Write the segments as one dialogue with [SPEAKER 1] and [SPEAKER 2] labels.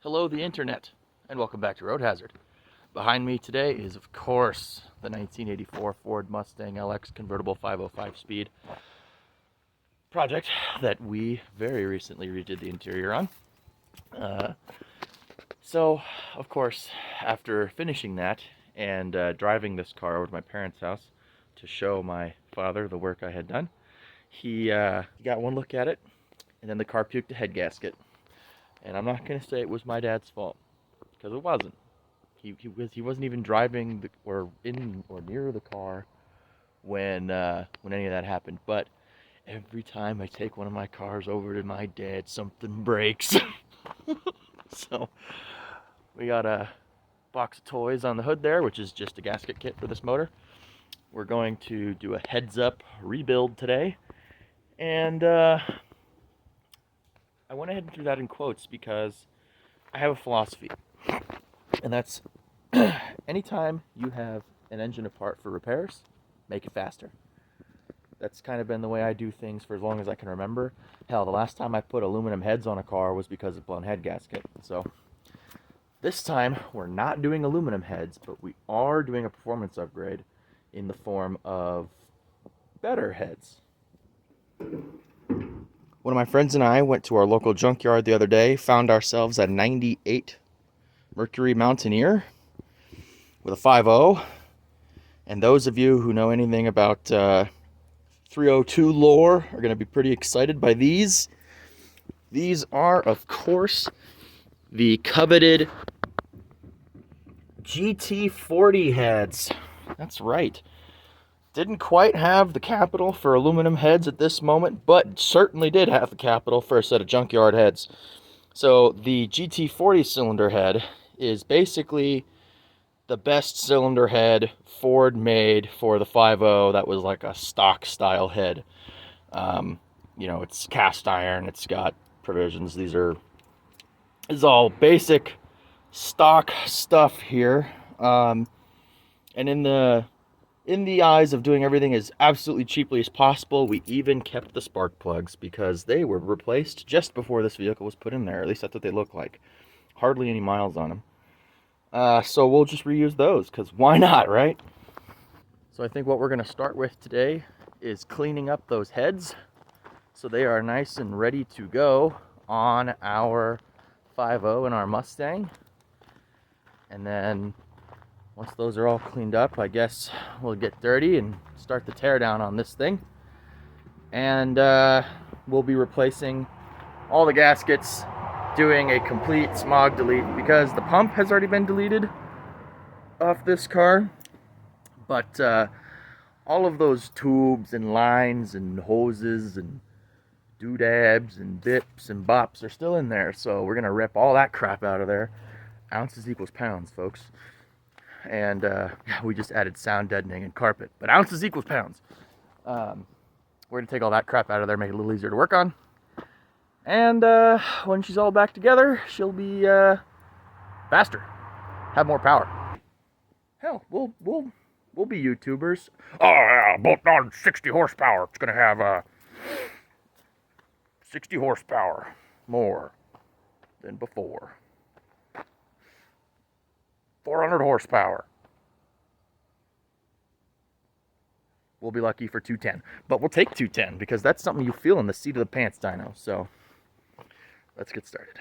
[SPEAKER 1] Hello, the internet, and welcome back to Road Hazard. Behind me today is, of course, the 1984 Ford Mustang LX convertible 505 speed project that we very recently redid the interior on. So, of course, after finishing that and driving this car over to my parents' house to show my father the work I had done, he got one look at it, and then the car puked a head gasket. And I'm not going to say it was my dad's fault, because it wasn't. He wasn't even driving or in or near the car when any of that happened. But every time I take one of my cars over to my dad, something breaks. So we got a box of toys on the hood there, which is just a gasket kit for this motor. We're going to do a heads-up rebuild today, and I went ahead and threw that in quotes because I have a philosophy, and that's anytime you have an engine apart for repairs, make it faster. That's kind of been the way I do things for as long as I can remember. Hell, the last time I put aluminum heads on a car was because of blown head gasket. So this time we're not doing aluminum heads, but we are doing a performance upgrade in the form of better heads. One of my friends and I went to our local junkyard the other day, found ourselves a 98 Mercury Mountaineer with a 5.0. And those of you who know anything about 302 lore are going to be pretty excited by these. These are, of course, the coveted GT40 heads. That's right. Didn't quite have the capital for aluminum heads at this moment, but certainly did have the capital for a set of junkyard heads. So the GT40 cylinder head is basically the best cylinder head Ford made for the 5.0 that was like a stock style head. You know, it's cast iron, it's got provisions. This is all basic stock stuff here. And in the eyes of doing everything as absolutely cheaply as possible, we even kept the spark plugs because they were replaced just before this vehicle was put in there. At least that's what they look like. Hardly any miles on them. So we'll just reuse those, because why not, right? So I think what we're going to start with today is cleaning up those heads so they are nice and ready to go on our 5.0 and our Mustang. And then once those are all cleaned up, I guess we'll get dirty and start the teardown on this thing. And we'll be replacing all the gaskets, doing a complete smog delete, because the pump has already been deleted off this car. But all of those tubes and lines and hoses and doodads and bips and bops are still in there. So we're going to rip all that crap out of there. Ounces equals pounds, folks. And we just added sound deadening and carpet, but ounces equals pounds. We're going to take all that crap out of there, make it a little easier to work on. And when she's all back together, she'll be faster, have more power. Hell, we'll be YouTubers. Oh yeah, bolt on 60 horsepower. It's going to have 60 horsepower more than before. 400 horsepower. We'll be lucky for 210, but we'll take 210 because that's something you feel in the seat of the pants, dyno. So let's get started.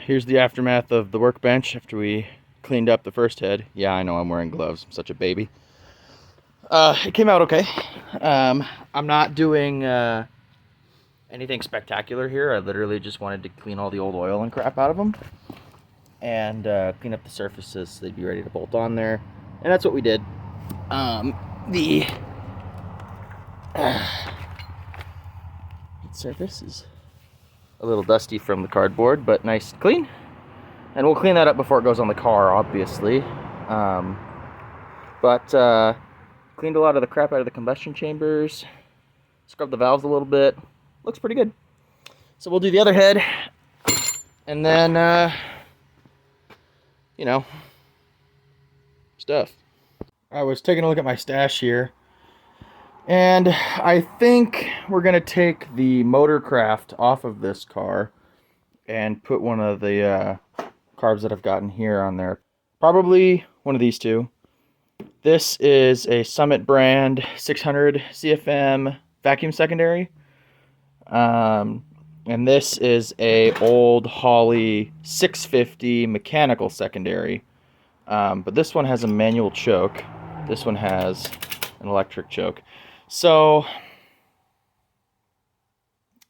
[SPEAKER 1] Here's the aftermath of the workbench after we cleaned up the first head. Yeah, I know I'm wearing gloves. I'm such a baby. It came out okay. I'm not doing anything spectacular here. I literally just wanted to clean all the old oil and crap out of them and clean up the surfaces so they'd be ready to bolt on there. And that's what we did. The surface is a little dusty from the cardboard, but nice and clean. And we'll clean that up before it goes on the car, obviously. Cleaned a lot of the crap out of the combustion chambers, scrubbed the valves a little bit. Looks pretty good. So we'll do the other head, and then, you know, stuff. I was taking a look at my stash here, and I think we're going to take the Motorcraft off of this car and put one of the carbs that I've gotten here on there. Probably one of these two. This is a Summit brand 600 CFM vacuum secondary. And this is a old Holley 650 mechanical secondary. But this one has a manual choke. This one has an electric choke. So,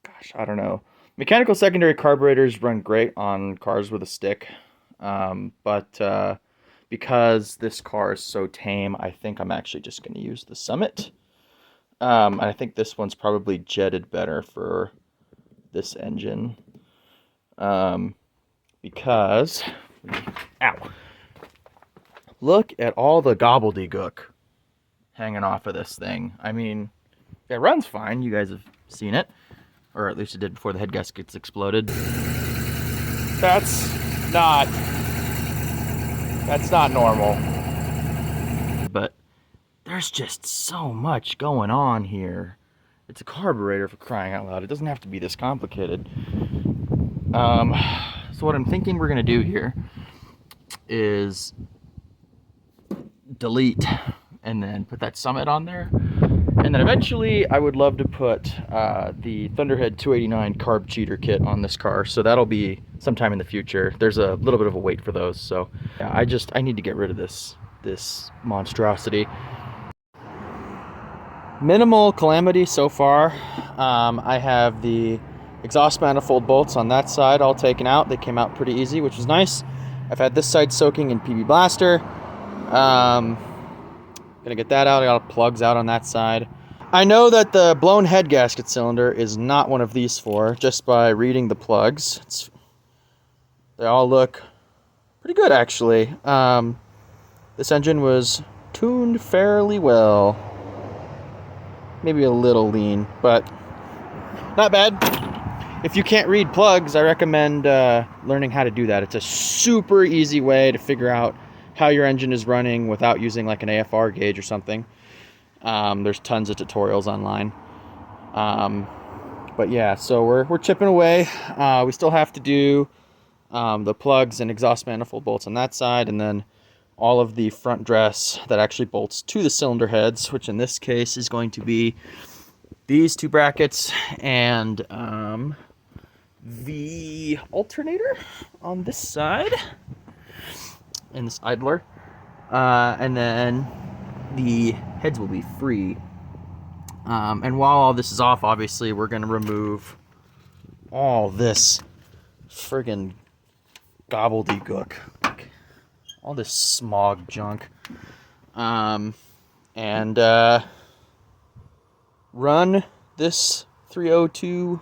[SPEAKER 1] gosh, I don't know. Mechanical secondary carburetors run great on cars with a stick. But because this car is so tame, I think I'm actually just going to use the Summit. And I think this one's probably jetted better for this engine. Because, ow, look at all the gobbledygook hanging off of this thing. I mean, it runs fine. You guys have seen it. Or at least it did before the head gaskets exploded. That's not normal. But there's just so much going on here. It's a carburetor, for crying out loud. It doesn't have to be this complicated. So what I'm thinking we're gonna do here is delete and then put that Summit on there. And then eventually I would love to put the Thunderhead 289 carb cheater kit on this car. So that'll be sometime in the future. There's a little bit of a wait for those. So yeah, I need to get rid of this monstrosity. Minimal calamity so far. I have the exhaust manifold bolts on that side all taken out. They came out pretty easy, which was nice. I've had this side soaking in PB Blaster. Gonna get that out. I got plugs out on that side. I know that the blown head gasket cylinder is not one of these four, just by reading the plugs. They all look pretty good, actually. This engine was tuned fairly well. Maybe a little lean, but not bad. If you can't read plugs, I recommend learning how to do that. It's a super easy way to figure out how your engine is running without using like an AFR gauge or something. There's tons of tutorials online. But yeah, so we're chipping away. We still have to do the plugs and exhaust manifold bolts on that side, and then all of the front dress that actually bolts to the cylinder heads, which in this case is going to be these two brackets and the alternator on this side and this idler, and then the heads will be free. And while all this is off, obviously we're going to remove all this friggin' gobbledygook, all this smog junk, and run this 302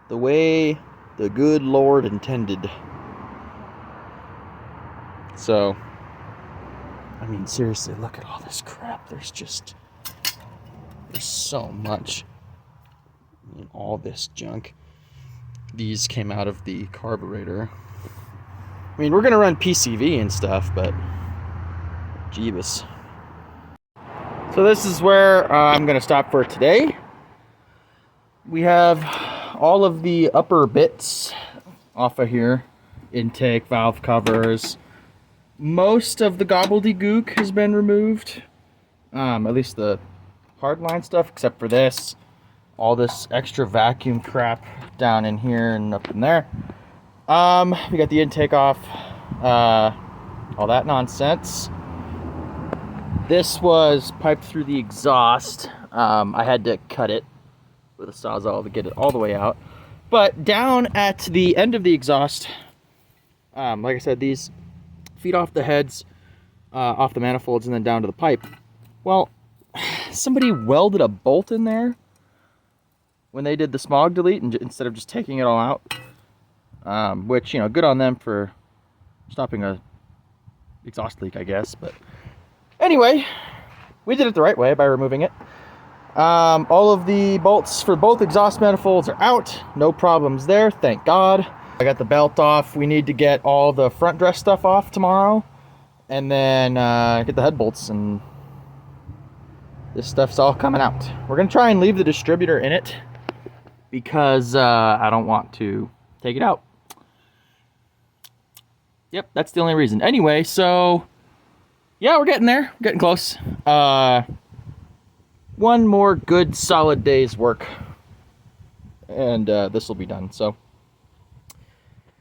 [SPEAKER 1] the way the good Lord intended. So, I mean, seriously, look at all this crap. There's so much. I mean, all this junk. These came out of the carburetor. I mean, we're gonna run PCV and stuff, but jeebus. So this is where I'm gonna stop for today. We have all of the upper bits off of here. Intake, valve covers. Most of the gobbledygook has been removed. At least the hardline stuff, except for this. All this extra vacuum crap down in here and up in there. We got the intake off. All that nonsense. This was piped through the exhaust. I had to cut it with a sawzall to get it all the way out. But down at the end of the exhaust, like I said, these feed off the heads, off the manifolds, and then down to the pipe. Well, somebody welded a bolt in there when they did the smog delete, and instead of just taking it all out, which, you know, good on them for stopping a exhaust leak, I guess. But anyway, we did it the right way by removing it. All of the bolts for both exhaust manifolds are out. No problems there, thank God. I got the belt off. We need to get all the front dress stuff off tomorrow. and then get the head bolts, and this stuff's all coming out. We're gonna try and leave the distributor in it because I don't want to take it out. Yep, that's the only reason. Anyway, so yeah, we're getting there. We're getting close. One more good solid day's work, and this will be done. So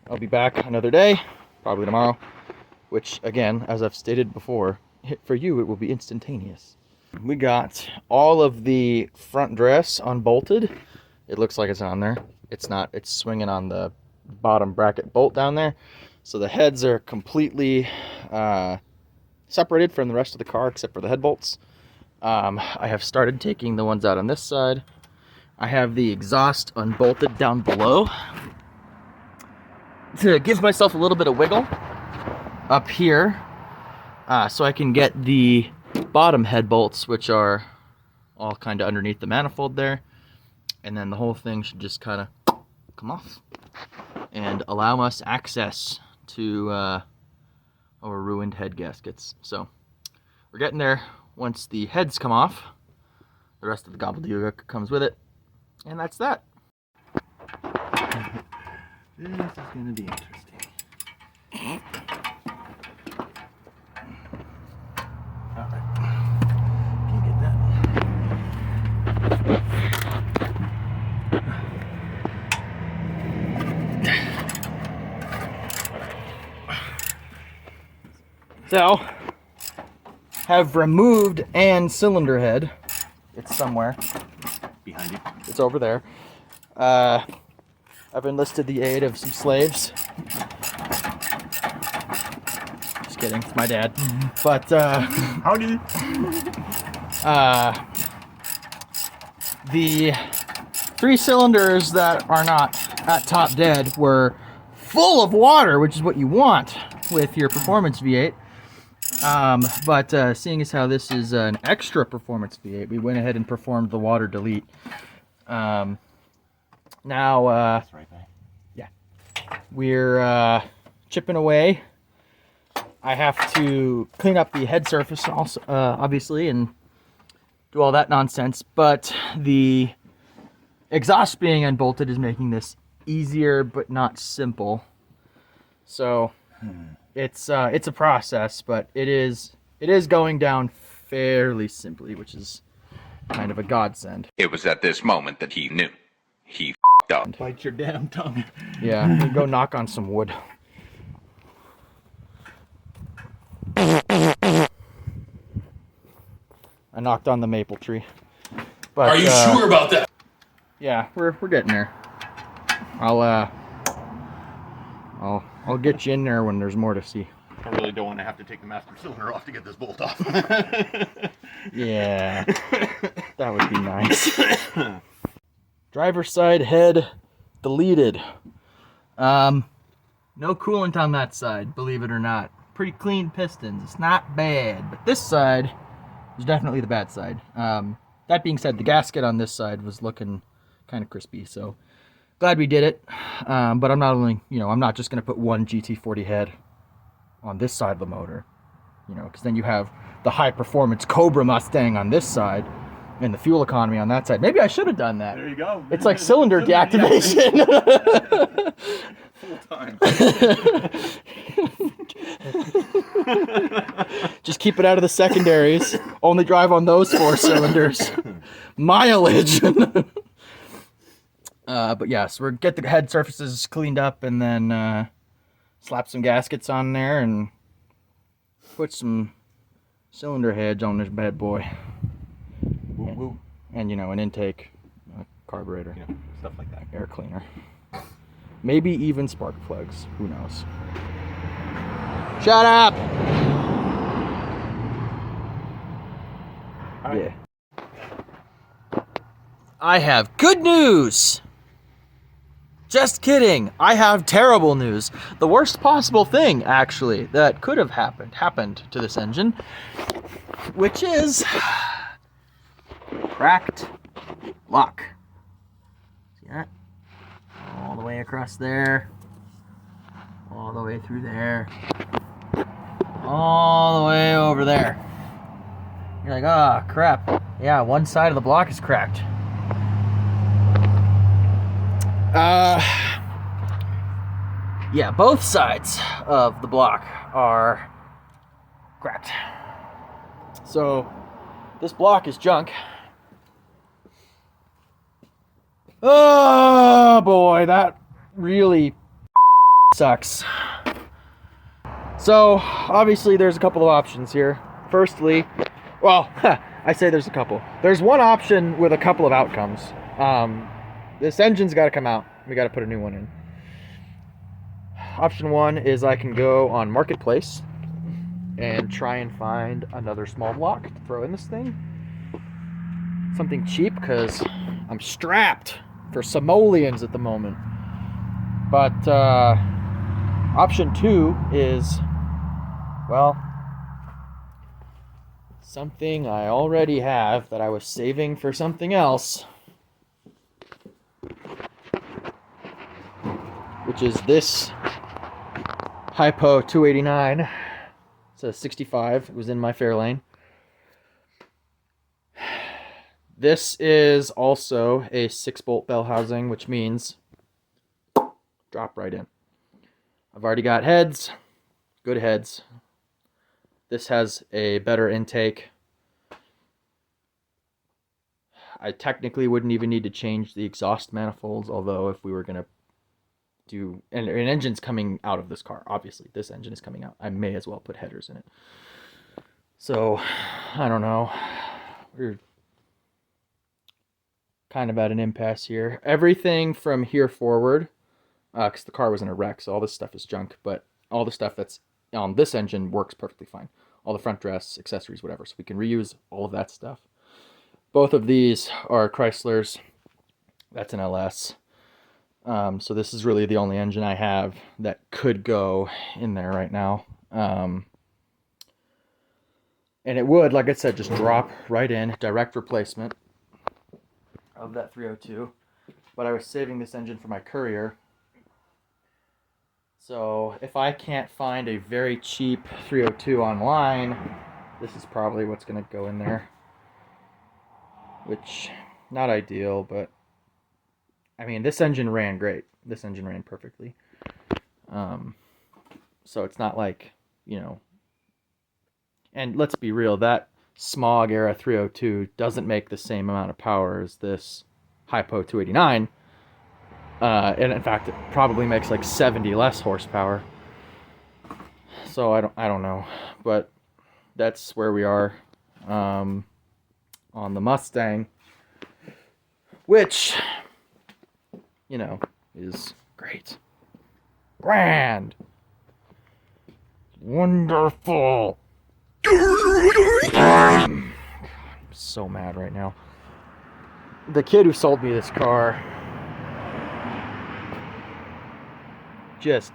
[SPEAKER 1] I'll be back another day, probably tomorrow, which again, as I've stated before, for you it will be instantaneous. We got all of the front dress unbolted. It looks like it's on there. It's not. It's swinging on the bottom bracket bolt down there. So the heads are completely separated from the rest of the car except for the head bolts. I have started taking the ones out on this side. I have the exhaust unbolted down below to give myself a little bit of wiggle up here so I can get the bottom head bolts, which are all kind of underneath the manifold there. And then the whole thing should just kind of come off and allow us access to our ruined head gaskets. So we're getting there. Once the heads come off, the rest of the gobbledygook comes with it, and that's that. This is going to be interesting. All right, can you get that? So, have removed an cylinder head. It's somewhere behind you. It's over there. I've enlisted the aid of some slaves. Just kidding, it's my dad. But howdy. The 3 cylinders that are not at top dead were full of water, which is what you want with your performance V8. But seeing as how this is an extra performance V8, we went ahead and performed the water delete. Now,
[SPEAKER 2] That's right there.
[SPEAKER 1] Yeah, we're chipping away. I have to clean up the head surface also, obviously, and do all that nonsense. But the exhaust being unbolted is making this easier, but not simple. So. It's a process, but it is going down fairly simply, which is kind of a godsend.
[SPEAKER 3] It was at this moment that he knew. He f***ed up.
[SPEAKER 2] Bite your damn tongue.
[SPEAKER 1] Yeah, go knock on some wood. I knocked on the maple tree. But,
[SPEAKER 4] are you sure about that?
[SPEAKER 1] Yeah, we're getting there. I'll get you in there when there's more to see.
[SPEAKER 2] I really don't want to have to take the master cylinder off to get this bolt off.
[SPEAKER 1] Yeah, that would be nice. Driver's side head deleted. No coolant on that side, believe it or not. Pretty clean pistons. It's not bad, but this side is definitely the bad side. That being said, the gasket on this side was looking kind of crispy, so glad we did it. But I'm not just going to put one GT40 head on this side of the motor, because then you have the high performance Cobra Mustang on this side and the fuel economy on that side. Maybe I should have done that.
[SPEAKER 2] There you go.
[SPEAKER 1] It's like cylinder deactivation.
[SPEAKER 2] Full time.
[SPEAKER 1] Just keep it out of the secondaries. Only drive on those 4 cylinders. Mileage. But yeah, so we're get the head surfaces cleaned up and then slap some gaskets on there and put some cylinder heads on this bad boy.
[SPEAKER 2] Woo woo.
[SPEAKER 1] And an intake, carburetor,
[SPEAKER 2] Stuff like that.
[SPEAKER 1] air cleaner. Maybe even spark plugs. Who knows? Shut up!
[SPEAKER 2] Right.
[SPEAKER 1] Yeah. I have good news! Just kidding. I have terrible news. The worst possible thing, actually, that could have happened to this engine, which is cracked lock. See that? All the way across there, all the way through there. all the way over there. You're like, ah, oh, crap. Yeah, one side of the block is cracked. Yeah, both sides of the block are cracked. So, this block is junk. Oh boy, that really sucks. So, obviously there's a couple of options here. Firstly, well, I say there's a couple. There's one option with a couple of outcomes. This engine's got to come out. We got to put a new one in. Option one is I can go on Marketplace and try and find another small block to throw in this thing. Something cheap, because I'm strapped for simoleons at the moment. But option two is, well, something I already have that I was saving for something else, which is this Hypo 289. It's a 65. It was in my Fairlane. This is also a 6-bolt bell housing, which means drop right in. I've already got heads, good heads. This has a better intake. I technically wouldn't even need to change the exhaust manifolds, although if we were going to do, and an engine's coming out of this car, obviously, this engine is coming out. I may as well put headers in it. So, I don't know. We're kind of at an impasse here. Everything from here forward, because the car was in a wreck, so all this stuff is junk, but all the stuff that's on this engine works perfectly fine. All the front dress, accessories, whatever, so we can reuse all of that stuff. Both of these are Chryslers. That's an LS. So this is really the only engine I have that could go in there right now. And it would, like I said, just drop right in, direct replacement of that 302. But I was saving this engine for my Courier. So if I can't find a very cheap 302 online, this is probably what's going to go in there. Which, not ideal, but I mean, this engine ran great. This engine ran perfectly. So it's not like, you know, and let's be real, that smog era 302 doesn't make the same amount of power as this Hypo 289. And in fact, it probably makes like 70 less horsepower. So I don't know, but that's where we are on the Mustang, which, you know, is great, grand, wonderful. I'm so mad right now. The kid who sold me this car just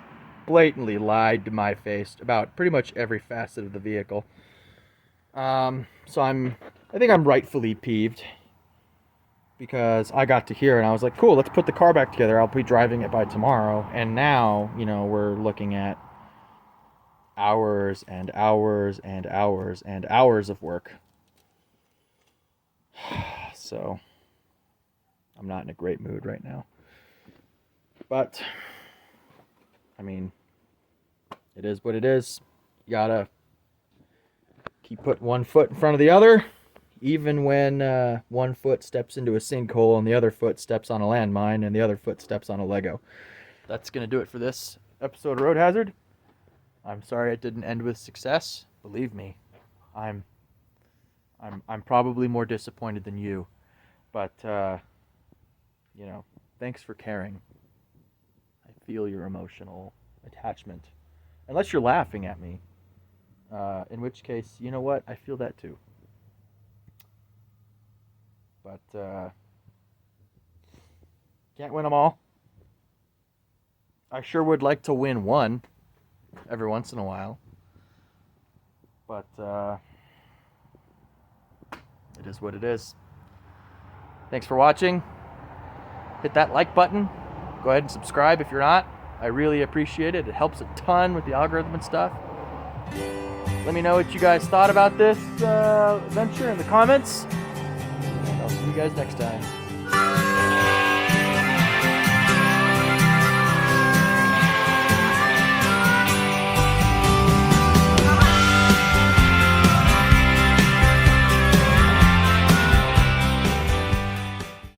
[SPEAKER 1] blatantly lied to my face about pretty much every facet of the vehicle. So I think I'm rightfully peeved, because I got to here and I was like, cool, let's put the car back together. I'll be driving it by tomorrow. And now, you know, we're looking at hours and hours and hours and hours of work. So I'm not in a great mood right now. But I mean, it is what it is. You gotta keep putting one foot in front of the other, even when one foot steps into a sinkhole and the other foot steps on a landmine and the other foot steps on a Lego. That's gonna do it for this episode of Road Hazard. I'm sorry it didn't end with success. Believe me, I'm probably more disappointed than you, but you know, thanks for caring. I feel your emotional attachment, unless you're laughing at me, in which case, you know what, I feel that too. But can't win them all. I sure would like to win one every once in a while, but it is what it is. Thanks for watching. Hit that like button. Go ahead and subscribe if you're not. I really appreciate it. It helps a ton with the algorithm and stuff. Let me know what you guys thought about this venture in the comments. And I'll see you guys next time.